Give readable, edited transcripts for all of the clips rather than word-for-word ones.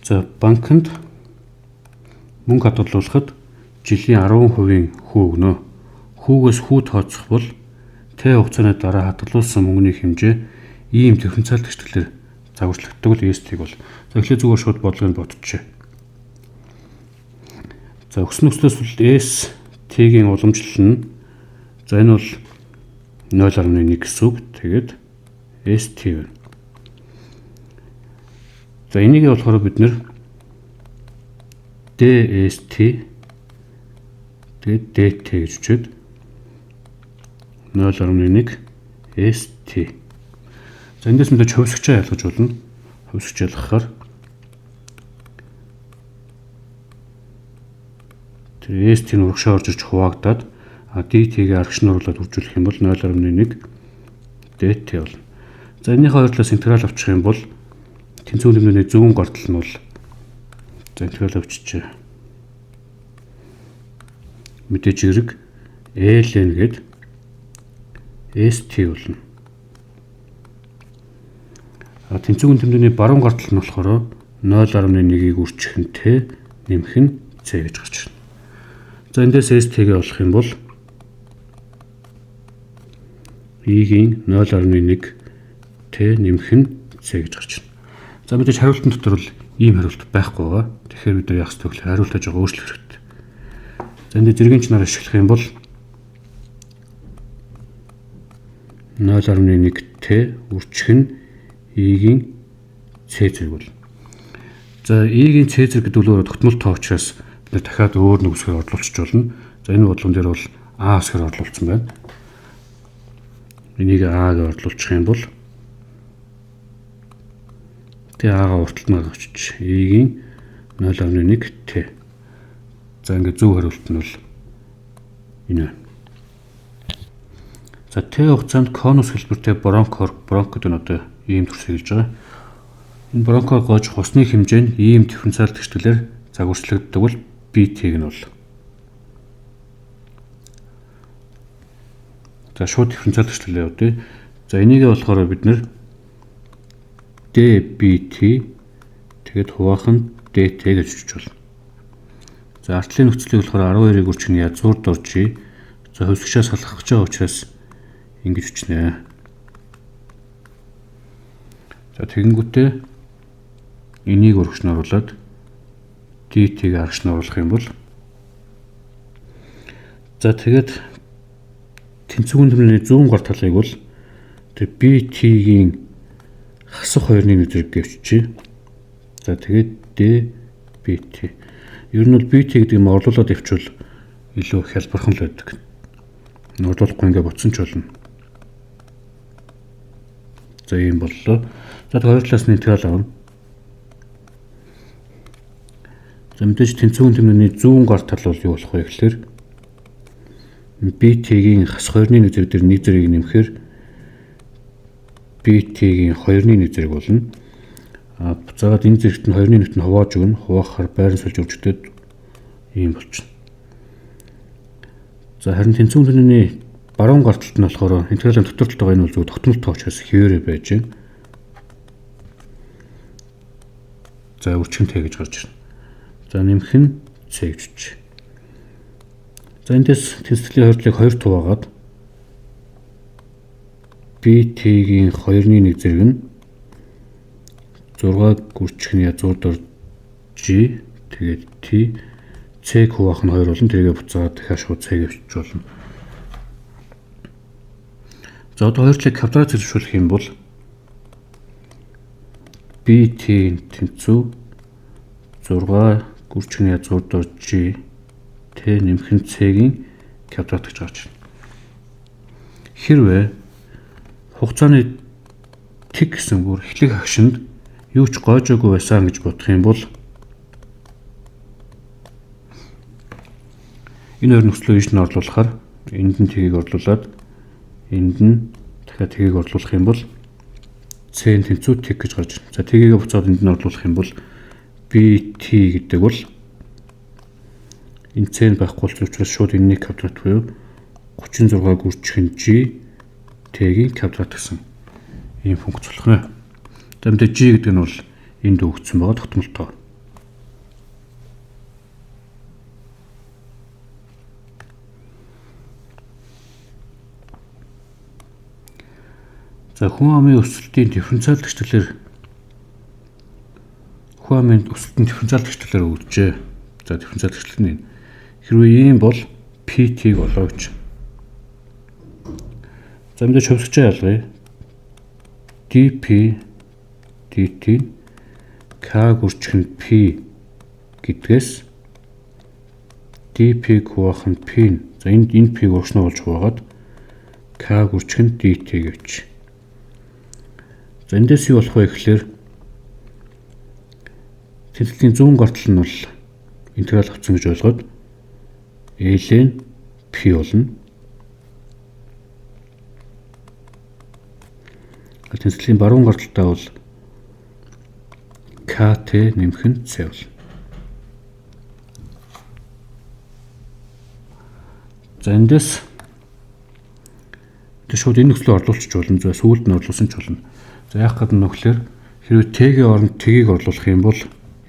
За банкнд мөнгө хадгалуулахад жилийн 10% хүү өгнө. Хүүгээс хүү тооцох бол Т хугацааны дараа хадгалуулсан мөнгөний хэмжээ ийм дифференциал тэгшлэлээр загварчлагддаг л EST-г бол. За эхлээд зүгээр шууд бодлогыг бодчихъя. За өгсөн нөхцлөөс бол ST-гийн уламжлал нь за энэ бол 0.1 гэсэн үг. Тэгээд ST байна. За энийг болохоор бид нэр DST тэгээд DT гэж үчээд 0.1 ST. За эндээс мэдээж хувьсгчаа ялгаж болно. Хувьсгч ялгахаар тэр ST-ийн урагшаа орж ирж хуваагдаад DT-ийг аргашны оруулаад үржүүлэх юм бол 0.1 DT болно. За энэний хоёр талаас интеграл авчих юм бол тэнцвэр нэмнээ зүүн гартал нь бол за интеграл авчиж мэдээж зэрэг ln гээд ST болно. Тэнцвэр нэмнээ баруун гартал нь болохоор 0.1-ийг үржих нь Т нэмэх нь С гэж гарч ирнэ. За эндээс ST-г олох юм бол E-ийн 0.1 Т нэмэх нь С гэж гарч ирнэ. За мэдээж хариултын дотор бол ийм хариулт байхгүй байгаа. Тэгэхээр бид нар яах ёстой вэ? Хариултаа жоо өөрчлөх хэрэгтэй. За энд зэргийн чинаар ашиглах юм бол 0.1 Т үржих нь E-ийн С зэрэг бол. За E-ийн С зэрэг гэдэг нь тогтмол тоо учраас бид дахиад өөр нэг үсгээр орлуулчих болно. За энэ бодлогон дээр бол А үсгээр орлуулсан байна. Энийг А-гаар орлуулчих юм бол тэгээ А-гаа урталт нь авчиж E-ийн 0.1 Т. За ингээд зөв хариулт нь бол энэ байна. За Т хугацаанд конус хэлбэртэй бронх гэдэг нь одоо ийм төрсэй гэж байгаа. Энэ бронхоор гоож хусны хэмжээ нь ийм дифференциал тэгшлэлээр загварчлагддаг бол BT-г нь бол. За шууд дифференциал тэгшлэлээ явуулъя. За энийг болохоор бид нэр DBT тэгээд хуваахан DT гэж үчиж болно. За артлын нөхцөлийг болохоор 12-ыг үржих нь язгуурд орж за хувьсгчаа салгах гэж байгаа учраас ингэж үчнэ. За тэгэнгүүтээ энийг урагшны оруулаад DT-г аргашны оруулах юм бол за тэгээд тэнцвэр нэмний зүүн гар талыг бол тэр BT-гийн хасах хоёрны нэвтрэг гэвчээ. За тэгээд DBT. Ер нь бол BT гэдэг юм орлуулад ивчвэл илүү хялбархан л байдаг. Орлуулахгүй ингээ буцсан ч болно. За ийм боллоо. За хоёр талаас нь интеграл авна. За мэдээж тэнцвэр нэмний зүүн гар тал бол юу болох вэ гэхээр BT-гийн хас хоёрны нэг зэрэг дээр нэг зэргийг нэмэхээр BT-гийн хоёрны нэг зэрэг болно. Буцаагаад энэ зэрэгт нь хоёрны нэгт нь хувааж өгнө. Хуваахаар байран сольж өржөдөд ийм болчихно. За харин тэнцвэр нэмний баруун гар талд нь болохоор интегралийн дотор талд байгаа энэ бол зөв тогтмол тоо учраас хэвээрээ байж байна. За үржих нь Т гэж гарч ирнэ. За нэмэх нь С гэж үчиж. За эндээс тэнцвэрлэлийн хордлыг 2 хуваагаад BT-гийн 2-ны 1 зэрэг нь 6 гүрчих нь язгуурд орж тэгээд T С-г хуваах нь 2 болно. тэргээ буцаагаад дахиад шууд С гэвч болно. За одоо хоёр талыг квадрат зэрэгшүүлэх юм бол BT-ийн тэнцвэр 6 гүрчих нь язгуурд орж Т нэмэх нь С-гийн квадрат гэж гарч ирнэ. Хэрвээ хугацааны тэг гэсэн бүр эхлэх агшинд юу ч гоожоогүй байсан гэж бодох юм бол энэ хоёр нөхцөлөө ийш нь орлуулахаар энд нь тгийг орлуулад энд нь дахиад тгийг орлуулах юм бол С-ийн тэнцвэр тэг гэж гарч ирнэ. За тгийг буцаад энд нь орлуулах юм бол BT гэдэг бол энэ С байхгүй учраас шууд энэний квадрат буюу 36 гүрчих нь G Т-гийн квадрат гэсэн ийм функц болох нэ. За мэдээ G гэдэг нь бол энд өгсөн байгаа тогтмол тоо. За хүн амын өсөлтийн дифференциал тэгшлэлээр хүн амын өсөлтийн дифференциал тэгшлэлээр өгчээ. За дифференциал тэгшлэл нь хэрвээ ийм бол pt-г олоо гэж. За мэдээж хувьсгчаа ялгая. dp dt k гүрчгэн p гэдгээс dp хуваах нь p. За энэ p урагшнаа болж хуваагаад k гүрчгэн dt гэвч. За эндээс юу болох вэ гэхээр тэнцлийн зүүн гартал нь бол интеграл авсан гэж ойлгоод ln p болно. Тэнцлийн баруун гарталтаа бол kt нэмэх нь c болно. За эндээс шууд энэ нөхцөлөөр орлуулчих болно. За сүүлд нь орлуулсан ч болно. За яах гэдэг нь нөхлөөр хэрвээ t-ийн оронд t-ийг орлуулах юм бол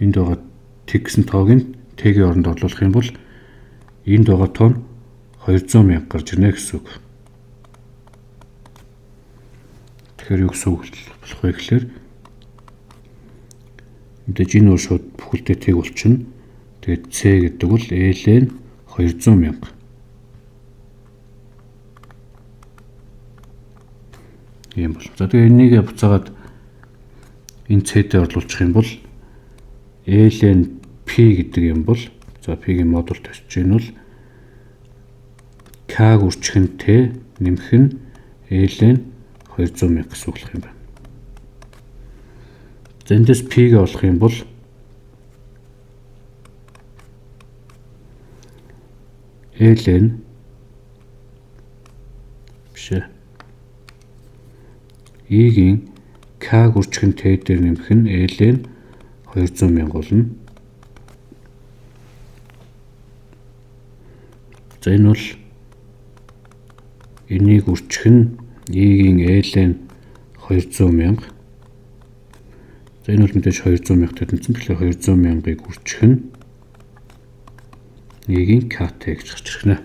энд байгаа t гэсэн тоог нь t-ийн оронд орлуулах юм бол энд байгаа тоо нь 200,000 гарч ирнэ гэсэн үг. Тэгэхээр юу гэсэн үг болох вэ гэхээр мэдээж энэ өөр шууд бүхэлдээ t болчихно. Тэгээд c гэдэг бол ln 200,000. Ийм бол. За тэгээ энийг буцаагаад энэ c-д орлуулчих юм бол ln p гэдэг юм бол за p-ийн модуль төвч энэ бол k гүрчгэн t нэмэх нь ln 200,000 гэсэн үг болох юм байна. За эндээс p-г олох юм бол ln бишээ e-ийн k гүрчгэн t дээр нэмэх нь ln 200,000 болно. За энэ бол энийг үржих нь e-ийн ln 200,000. За энэ бол мэдээж 200,000 тэнцэн. Тэгэхээр 200,000-ыг үржих нь e-ийн kt гэж гарч ирнэ.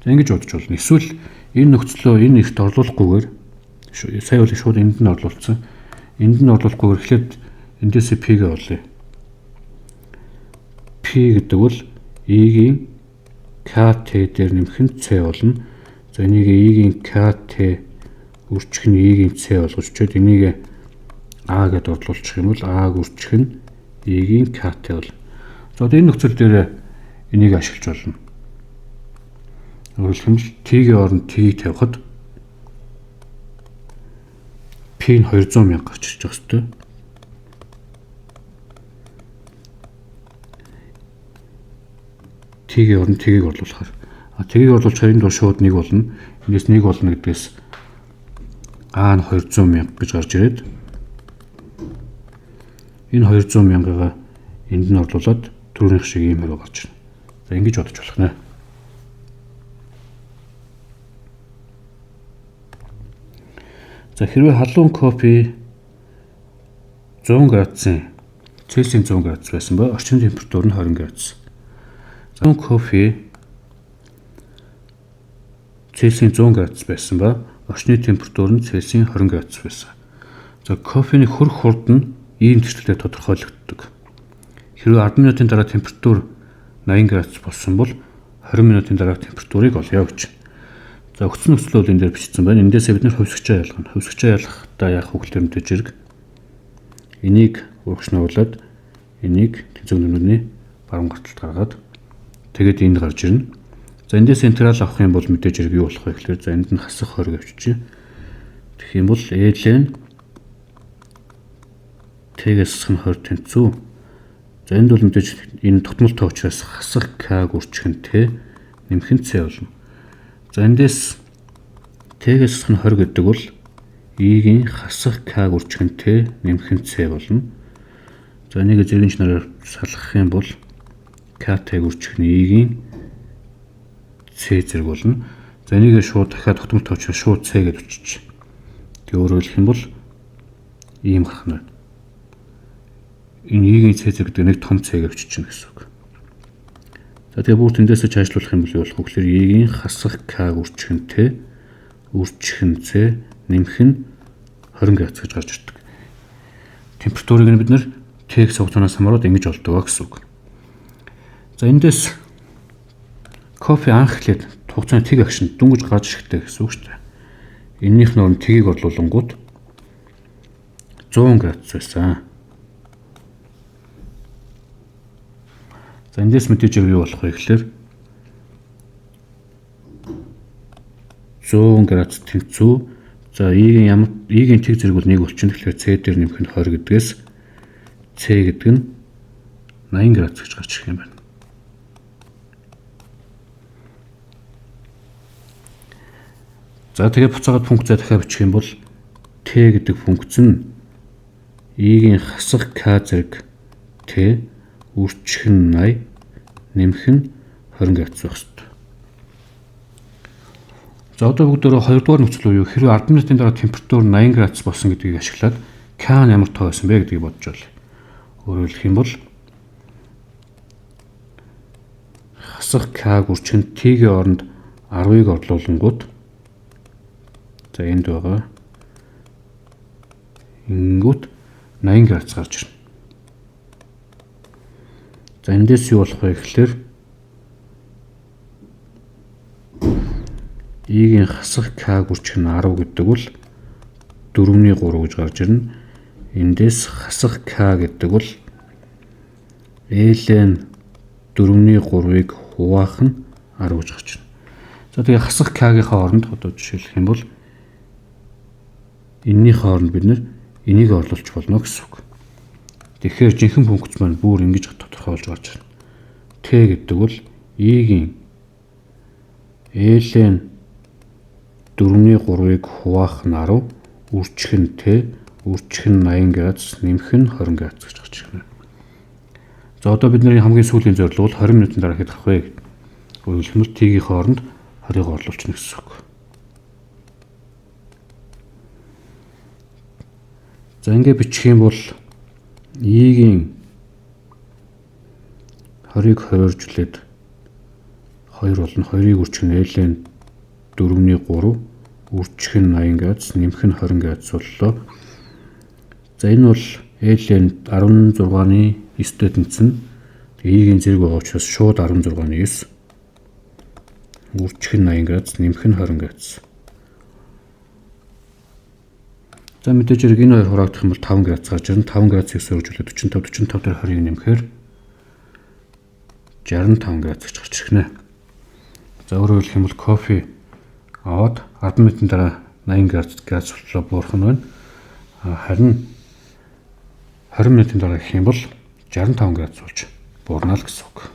За ингэж бодож болно. Эсвэл энэ нөхцлөө энэ ихт орлуулахгүйгээр сая бол шууд энд нь орлуулсан. Энд нь орлуулахгүйгээр эхлээд эндээс p-г олъё. p гэдэг бол e-ийн kt дээр нэмэх нь c болно. За энийг e-ийн kt үржих нь e-ийн c болгож чод энийг a гэдээ орлуулчих юм бол a үржих нь e-ийн kt бол. За энэ нөхцөл дээр энийг ашиглаж болно. Өөрөлдөх юм бол t-ийн оронд t тавихад p нь 200,000 гарч ирж байгаа хэвээр. t-ийн оронд t-ийг орлуулахаар t-ийг орлуулчихаар энд шууд 1 болно. Эндээс 1 болно гэдгээс a нь 200,000 гэж гарч ирээд энэ 200,000-ыг энд нь орлуулад түрүүнийх шиг ийм хэрэг гарч ирнэ. За ингэж бодож болох нэ. За хэрвээ халуун кофе 100 градусын Цельсийн 100 градус байсан ба орчин температур нь 20 градус. За кофе Цельсийн 100 градус байсан ба орчны температур нь Цельсийн 20 градус байсан. За кофений хөрөх хурд нь ийм төслөөр тодорхойлогддог. Хэрвээ 10 минутын дараа температур 80 градус болсон бол 20 минутын дараа температурыг олъё гэж. За өгсөн нөхцөл бол энэ дээр бичсэн байна. Эндээсээ бид нэр хувьсгчаа ялгана. Хувьсгчаа ялгахдаа яах вэ гэхээр мэдээж хэрэг энийг урагшнуулад энийг тэнцвэр нэмрийн баруун гарталд гаргаад тэгээд энд гарч ирнэ. За эндээс интеграл авах юм бол мэдээж хэрэг юу болох вэ гэхээр за энд нь хасах 20 авчиж. Тэгэх юм бол ln t-гээс нь 20 тэнцүү. За энд бол мэдээж энэ тогтмол тоо учраас хасах k гүрчгэн t нэмэх нь c болно. За эндээс t-гээс нь 20 гэдэг бол e-ийн хасах k гүрчгэн t нэмэх нь c болно. За энийг зэргийн чанараар салгах юм бол kt гүрчгэн e-ийн c зэрэг болно. За энийг шууд дахиад тогтмол тоо учраас шууд c гэж өччих. Тэгээ өөрөөр хэлэх юм бол ийм гарах нь. Энэ e-ийн c зэрэг гэдэг нэг том c гэж өччих гэсэн үг. За тэгээ бүр тэндээс цаашлуулах юм бол юу болох вэ гэхээр e-ийн хасах k гүрчгэн t үржих нь c нэмэх нь 20 градус гэж гарч ирдэг. Температурыг нь бид нэр T-г сугацаанаас хамаараад ингэж олдог гэсэн үг. За эндээс кофе анх эхлээд хугацааны T агшин дүнгэж гарч ирэхтэй гэсэн үг шүү дээ. Эннийх нь T-г орлуулангууд 100 градус байсан. За эндээс мэдээж юу болох вэ гэхээр 100 градус тэнцүү. За И-ийн тэг зэрэг бол 1 болчихно. Тэгэхээр С дээр нэмэх нь 20 гэдгээс С гэдэг нь 80 градус гэж гарч ирэх юм байна. За тэгээ буцаагаад функцаа дахиад бичих юм бол Т гэдэг функц нь И-ийн хасах К зэрэг Т үржих нь 80 нэмэх нь 20 градус байх ёстой. За одоо бүгдөө 2 дугаар нөхцөл буюу хэрвээ 10 минутын дараа температур 80 градус болсон гэдгийг ашиглаад К нь ямар тоо байсан бэ гэдгийг бодож байна. Өөрөөр хэлэх юм бол хасах К үржих нь Т-ийн оронд 10-ыг орлуулангууд за энд байгаа ингүүт 80 градус гарч ирнэ. За эндээс юу болох вэ гэхээр И-ийн хасах К үржих нь 10 гэдэг бол 4-ний 3 гэж гарч ирнэ. Эндээс хасах К гэдэг бол L-ийн 4-ний 3-ыг хуваах нь 10 гэж гарч ирнэ. За тэгээ хасах К-гийнхаа оронд одоо жишээлх юм бол эннийхээ оронд бид нэр энийг орлуулж болно гэсэн үг. Тэгэхээр жинхэнэ функц маань бүр ингэж тодорхойлж гарч ирнэ. Т гэдэг бол И-ийн L-ийн 4-ний 3-ыг хуваах нь 10, үржих нь Т, үржих нь 80 градус, нэмэх нь 20 градус гэж гарч ирнэ. За одоо бидний хамгийн сүүлийн зорилго бол 20 минутын дараа хэд гарах вэ? Өөрөлдмөр Т-ийн хооронд 20-ыг орлуулчихна гэсэн үг. За ингэ бичих юм бол И-ийн 20-ыг 20-оржуулээд 2 болно. 2-ыг үржих нь L-ийн 4-ний 3, үржих нь 80 градус, нэмэх нь 20 градус боллоо. За энэ бол L-ийн 16-ны 9-тэй тэнцэнэ. И-ийн зэрэг байгаа учраас шууд 16-ны 9. Үржих нь 80 градус, нэмэх нь 20 градус. За мэдээж хэрэг энэ хоёр хураагдах юм бол 5 градус гарч ирнэ. 5 градусыг сөрөжүүлээд 45 дээр 20-ыг нэмэхээр 65 градус гэж гарч ирнэ. За өөрөөр хэлэх юм бол кофе аваад 10 минутын дараа 80 градус болтлоо буурах нь байна. Харин 20 минутын дараа гэх юм бол 65 градус болж буурна л гэсэн үг.